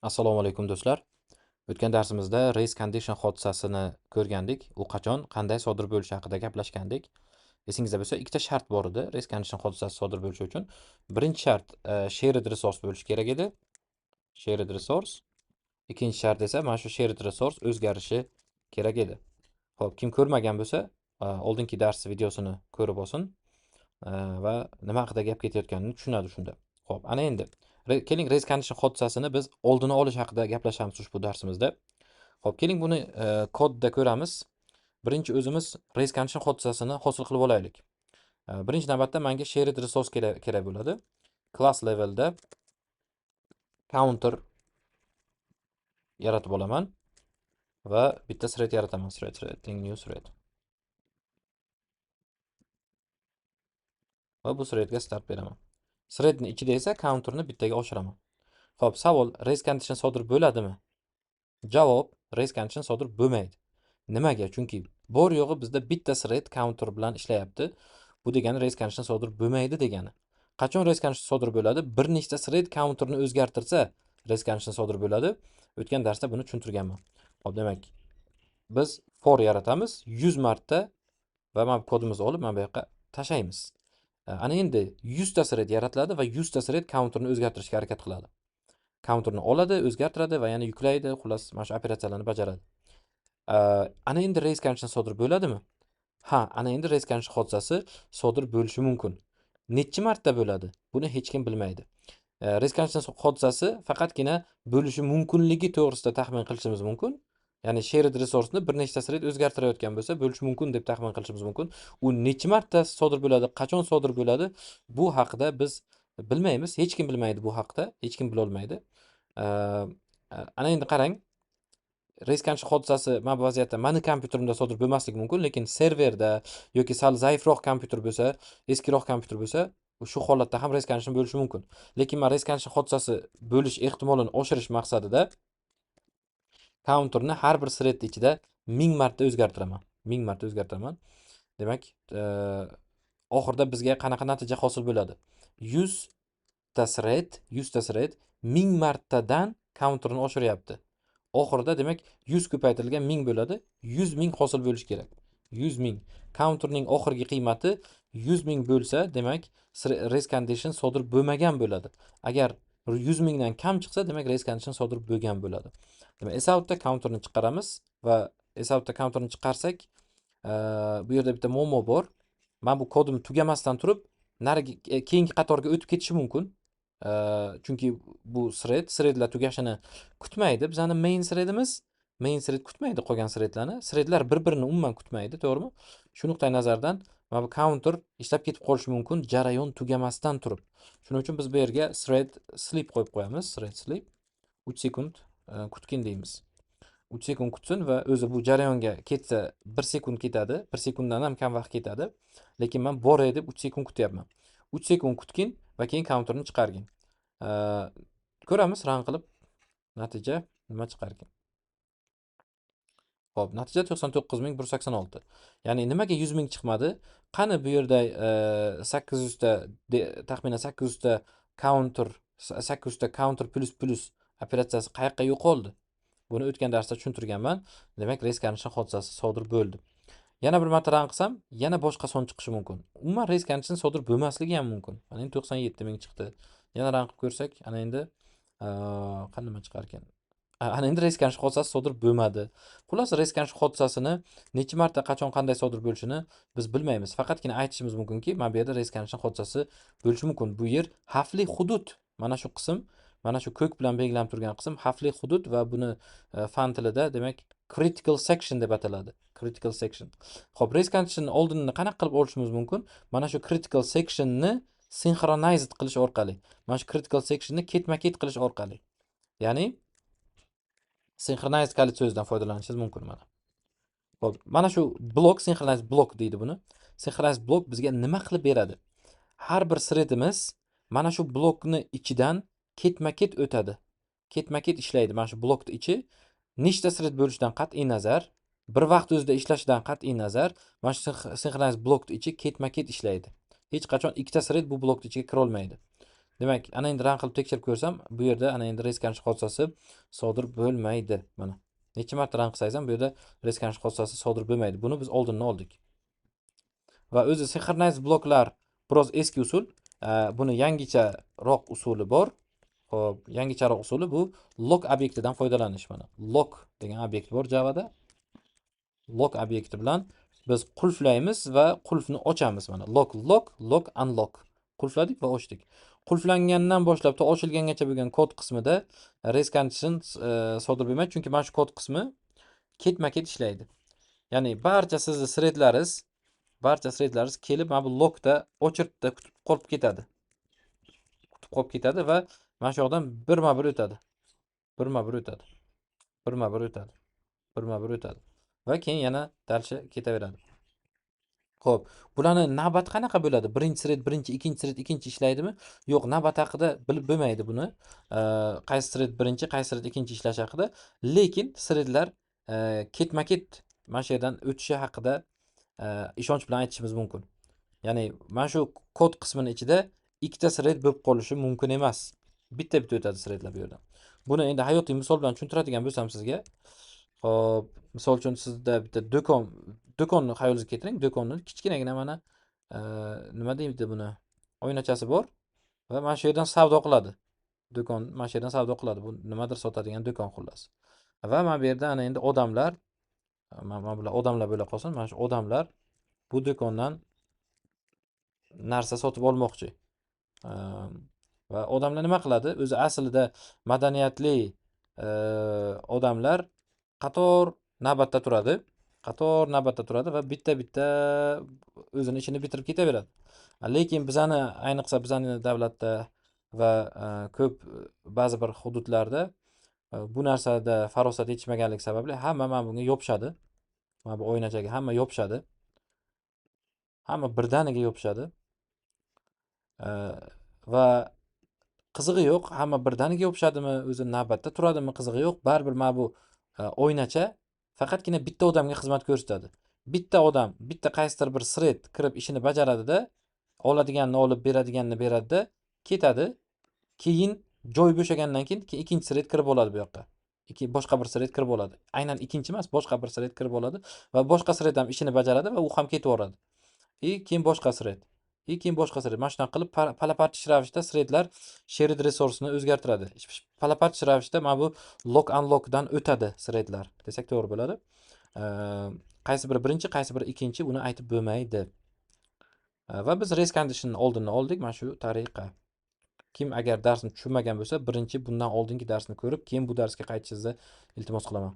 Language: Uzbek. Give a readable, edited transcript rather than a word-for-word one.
Assalomu alaykum do'stlar. O'tgan darsimizda race condition hodisasini ko'rgandik. U qachon, qanday sodir bo'lishi haqida gaplashgandik. Esingizda bo'lsa, ikkita shart bor edi race condition hodisasi sodir bo'lishi uchun. Birinchi shart shared resource bo'lishi kerak edi. Shared resource. Ikkinchi shart esa mana shu shared resource o'zgarishi kerak edi. Xo'p, kim ko'rmagan bo'lsa, oldingi dars videosini ko'rib olsin va nima haqida gap ketayotganini tushunadi shunda. Xo'p, ana endi keling race condition hodisasini biz oldini olish haqida gaplashamiz ushbu darsimizda. Xo'p, keling buni kodda ko'ramiz. Birinchi o'zimiz race condition hodisasini hosil qilib olaylik. Birinchi navbatda menga shared resource kerak bo'ladi. Class levelda counter yaratib olaman va bitta thread yarataman. Thread new thread. Va bu threadga start beraman. Threadni ichida esa counterni bittaga oshiraman. Xo'p, savol, race condition sodir bo'ladimi? Javob, race condition sodir bo'lmaydi. Nimaga? Chunki bor yo'g'i bizda bitta thread counter bilan ishlayapti. Bu degani race condition sodir bo'lmaydi degani. Qachon race condition sodir bo'ladi? Bir nechta thread counterni o'zgartirsa, race condition sodir bo'ladi. O'tgan darsda buni tushuntirganman. Xo'p, demak, biz for yaratamiz 100 marta va mana kodimizni olib mana bu yoqqa tashlaymiz. Ana endi 100 ta thread yaratiladi va 100 ta thread counterni o'zgartirishga harakat qiladi. Counterni oladi, o'zgartiradi va yana yuklaydi, xullas mana shu operatsiyalarni bajaradi. Ana endi race condition sodir bo'ladimi? Ha, ana endi race condition hodisasi sodir bo'lishi mumkin. Necha marta bo'ladi? Buni hech kim bilmaydi. Race condition hodisasi faqatgina bo'lishi mumkinligi to'g'risida taxmin qilishimiz mumkin. Ya'ni shared resource-ni bir nechta thread o'zgartirayotgan bo'lsa, bo'lishi mumkin deb taxmin qilishimiz mumkin. U necha marta sodir bo'ladi, qachon sodir bo'ladi, bu haqida biz bilmaymiz. Hech kim bilmaydi bu haqda. Hech kim bila olmaydi. Ana endi qarang. Race condition hodisasi mana bu vaziyatda mani kompyuterimda sodir bo'lmasligi mumkin, lekin serverda yoki sal zaifroq kompyuter bo'lsa, eskiroq kompyuter bo'lsa, shu holatda ham race condition bo'lishi mumkin. Lekin men race condition hodisasi bo'lish ehtimolini oshirish maqsadida counterni har bir thread ichida 1000 marta o'zgartiraman. 1000 marta o'zgartiraman. Demak, oxirida bizga qanaqa natija hosil bo'ladi? 100 ta thread 1000 martadan counterni oshiryapti. Oxirida demak 100 ko'paytirilgan 1000 bo'ladi. 100 ming hosil bo'lishi kerak. 100 ming. Counterning oxirgi qiymati 100 ming bo'lsa, demak race condition sodir bo'lmagan bo'ladi. Agar 100 mingdan kam chiqsa, demak race condition sodir bo'lgan bo'ladi. Demak, esoutda counterni chiqaramiz va esoutda counterni chiqarsak, bu yerda bitta muammo bor. Men bu kodim tugamasdan turib, nariga keyingi qatorga o'tib ketishi mumkin. Chunki bu threadlar tugashini kutmaydi. Bizning main thread kutmaydi qolgan threadlarni. Threadlar bir-birini umuman kutmaydi, to'g'rimi? Shu nuqtai nazardan mana bu counter ishlab ketib qolishi mumkin jarayon tugamasdan turib. Shuning uchun biz bu yerga thread sleep qo'yib qo'yamiz. Thread sleep 3 sekund kutgin deymiz. 3 sekund kutsin va o'zi bu jarayonga ketsa 1 sekund ketadi. 1 sekunddan ham kam vaqt ketadi. Lekin men boray deb 3 sekund kutyapman. 3 sekund kutgin va keyin counterni chiqargin. Ko'ramiz run qilib natija nima chiqargan. Xo'p, natija 99186. Ya'ni nimaga 100 ming chiqmadi? Qani bu yerda 800 ta taxminan 800 ta counter plus operatsiyasi qayoqqa yo'qoldi? Buni o'tgan darsda tushuntirganman. Demak, race condition hodisasi sodir bo'ldi. Yana bir marta run qilsam, yana boshqa son chiqishi mumkin. Umuman race condition sodir bo'lmasligi ham mumkin. Mana endi 97 ming chiqdi. Yana run qilib ko'rsak, ana endi qanday nima chiqar ekan? Ana endi race condition hodisasi sodir bo'lmadi. Xullas, race condition hodisasini necha marta, qachon, qanday sodir bo'lishini biz bilmaymiz. Faqatgina aytishimiz mumkinki, mana bu yerda race condition hodisasi bo'lishi mumkin. Bu yer xavfli hudud. Mana shu qism, mana shu ko'k bilan belgilanib turgan qism xavfli hudud va buni fan tilida demak critical section deb ataladi. Critical section. Xo'p, race condition'ni oldinni qanaqa qilib olishimiz mumkin? Mana shu critical section'ni synchronized qilish orqali. Mana shu critical section'ni ketma-ket qilish orqali. Ya'ni synchronized kalit so'zidan foydalanishingiz mumkin mana. Xo'p, mana shu blok synchronized block deydi buni. Synchronized block bizga nima qilib beradi? Har bir threadimiz mana shu blokni ichidan ketma-ket o'tadi. Ketma-ket ishlaydi. Mana shu blokning ichi nechta thread bo'lishidan qat'iy nazar, bir vaqt o'zida ishlashidan qat'iy nazar, mana shu synchronized blokning ichi ketma-ket ishlaydi. Hech qachon ikkita thread bu blokning ichiga kira olmaydi. Demak, ana endi run qilib tekshirib ko'rsam, bu yerda ana endi reskanch hodisasi sodir bo'lmaydi. Mana. Necha marta run qilsangiz ham bu yerda reskanch hodisasi sodir bo'lmaydi. Buni biz oldindan oldik. Va o'zi synchronize bloklar biroz eski usul. Buni yangicharoq usuli bor. Xo'p, yangicharoq usuli bu lock obyektidan foydalanish. Mana lock degan obyekt bor Javada. Lock obyekti bilan biz qulflaymiz va qulfni ochamiz. Mana lock unlock. Qulfladik va ochdik. Qulflangandan boshlab to ochilgangacha bo'lgan kod qismida race condition sodir bo'lmaydi, chunki mana shu kod qismi ketma-ket ishlaydi. Ya'ni barcha sizni threadlaringiz kelib mana bu lockda o'chirtda kutib qolib ketadi. Kutib qolib ketadi va mana shu yoqdan birma-bir o'tadi. Birma-bir o'tadi. Birma-bir o'tadi. Birma-bir o'tadi. Va keyin yana dalcha ketaveradi. Xo'p, bularni navbat qanaqa bo'ladi? Birinchi thread birinchi, ikkinchi thread ikkinchi ishlaydimi? Yo'q, navbat haqida bilib bo'lmaydi buni. Qaysi thread birinchi, qaysi thread ikkinchi ishlash haqida. Lekin threadlar ketma-ket mana shu yerdan o'tishi haqida ishonch bilan aytishimiz mumkin. Ya'ni mana shu kod qismini ichida ikkita thread bo'lib qolishi mumkin emas. Bitta-bitta o'tadi threadlar bu yerdan. Buni endi hayotiy misol bilan tushuntiradigan bo'lsam sizga, hop, misol uchun sizda bitta do'konni xayolingizga keltiring. Do'konni kichkinagina mana nima deydi buni? Oynachasi bor va mana shu yerdan savdo qiladi. Do'kon mana shu yerdan savdo qiladi. Bu nimadir sotadigan do'kon xullas. Va mana bu yerda ana endi odamlar, mana bular odamlar bo'la qolsin. Mana shu odamlar bu do'kondan narsa sotib olmoqchi. Va odamlar nima qiladi? O'zi aslida madaniyatli odamlar qator navbatda turadi. Qator navbatda turadi va bitta-bitta o'zini ishini bitirib ketaveradi. Lekin bizani, ayniqsa bizani davlatda va ko'p ba'zi bir hududlarda bu narsada farosat yetishmaganligi sababli hamma mana bunga yopishadi. Mana bu o'ynachaga hamma yopishadi. Hamma birdaniga yopishadi. Va qizig'i yo'q, hamma birdaniga yopishadimi, o'zi navbatda turadimi, qizig'i yo'q. Baribir mana bu o'ynacha faqatgina bitta odamga xizmat ko'rsatadi. Bitta odam, bitta qaysidir bir thread kirib ishini bajaradida, oladiganini olib, beradiganini beradida, ketadi. Keyin joy bo'shagandan keyin ikkinchi thread kirib oladi bu yoqqa. Boshqa bir thread kirib oladi. Aynan ikkinchi emas, boshqa bir thread kirib oladi va boshqa thread ham ishini bajaradi va u ham ketib yuboradi. Keyin boshqa thread. Keyin boshqa thread. Mana shunday qilib palapartish ravishda threadlar shared resursini o'zgartiradi. Palapartish ravishda mana bu lock unlockdan o'tadi threadlar desak to'g'ri bo'ladi. Qaysi biri birinchi, qaysi biri ikkinchi buni aytib bo'lmaydi. Va biz race condition oldinni oldik mana shu tariqa. Kim agar darsni tushunmagan bo'lsa, birinchi bundan oldingi darsni ko'rib, keyin bu darsga qaytishingizni iltimos qilaman.